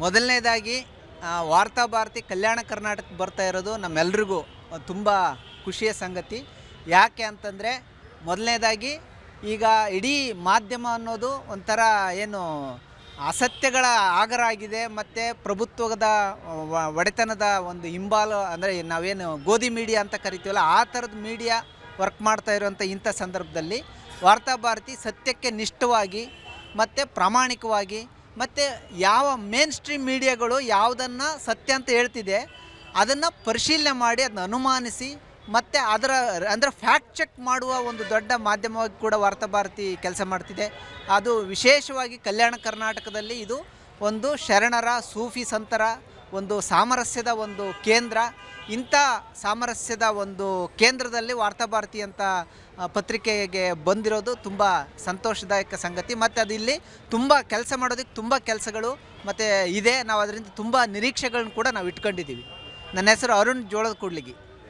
ಮೊದಲನೇದಾಗಿ ವಾರ್ತಾ ಭಾರತಿ ಕಲ್ಯಾಣ ಕರ್ನಾಟಕಕ್ಕೆ ಬರ್ತಾ ಇರೋದು ನಮ್ಮೆಲ್ರಿಗೂ ತುಂಬ ಖುಷಿಯ ಸಂಗತಿ. ಯಾಕೆ ಅಂತಂದರೆ ಮೊದಲನೇದಾಗಿ ಈಗ ಇಡೀ ಮಾಧ್ಯಮ ಅನ್ನೋದು ಒಂಥರ ಏನು ಅಸತ್ಯಗಳ ಆಗರ ಆಗಿದೆ ಮತ್ತು ಪ್ರಭುತ್ವದ ಒಡೆತನದ ಒಂದು ಹಿಂಬಾಲು, ಅಂದರೆ ನಾವೇನು ಗೋಧಿ ಮೀಡಿಯಾ ಅಂತ ಕರಿತೀವಲ್ಲ ಆ ಥರದ ಮೀಡಿಯಾ ವರ್ಕ್ ಮಾಡ್ತಾ ಇರುವಂಥ ಇಂಥ ಸಂದರ್ಭದಲ್ಲಿ ವಾರ್ತಾ ಭಾರತಿ ಸತ್ಯಕ್ಕೆ ನಿಷ್ಠವಾಗಿ ಮತ್ತು ಪ್ರಾಮಾಣಿಕವಾಗಿ ಮತ್ತು ಯಾವ ಮೇನ್ ಸ್ಟ್ರೀಮ್ ಮೀಡಿಯಾಗಳು ಯಾವುದನ್ನು ಸತ್ಯ ಅಂತ ಹೇಳ್ತಿದೆ ಅದನ್ನು ಪರಿಶೀಲನೆ ಮಾಡಿ ಅದನ್ನ ಅನುಮಾನಿಸಿ ಮತ್ತು ಅದರ ಅಂದರೆ ಫ್ಯಾಕ್ಟ್ ಚೆಕ್ ಮಾಡುವ ಒಂದು ದೊಡ್ಡ ಮಾಧ್ಯಮವಾಗಿ ಕೂಡ ವಾರ್ತಾ ಭಾರತಿ ಕೆಲಸ ಮಾಡ್ತಿದೆ. ಅದು ವಿಶೇಷವಾಗಿ ಕಲ್ಯಾಣ ಕರ್ನಾಟಕದಲ್ಲಿ ಇದು ಒಂದು ಶರಣರ ಸೂಫಿ ಸಂತರ ಒಂದು ಸಾಮರಸ್ಯದ ಒಂದು ಕೇಂದ್ರ. ಇಂಥ ಸಾಮರಸ್ಯದ ಒಂದು ಕೇಂದ್ರದಲ್ಲಿ ವಾರ್ತಾ ಭಾರತಿ ಅಂತ ಪತ್ರಿಕೆಗೆ ಬಂದಿರೋದು ತುಂಬ ಸಂತೋಷದಾಯಕ ಸಂಗತಿ. ಮತ್ತು ಅದು ಇಲ್ಲಿ ತುಂಬ ಕೆಲಸ ಮಾಡೋದಕ್ಕೆ ತುಂಬ ಕೆಲಸಗಳು ಮತ್ತು ಇದೆ. ನಾವು ಅದರಿಂದ ತುಂಬ ನಿರೀಕ್ಷೆಗಳನ್ನ ಕೂಡ ನಾವು ಇಟ್ಕೊಂಡಿದ್ದೀವಿ. ನನ್ನ ಹೆಸರು ಅರುಣ್ ಜೋಳದ ಕೂಡ್ಲಿಗಿ.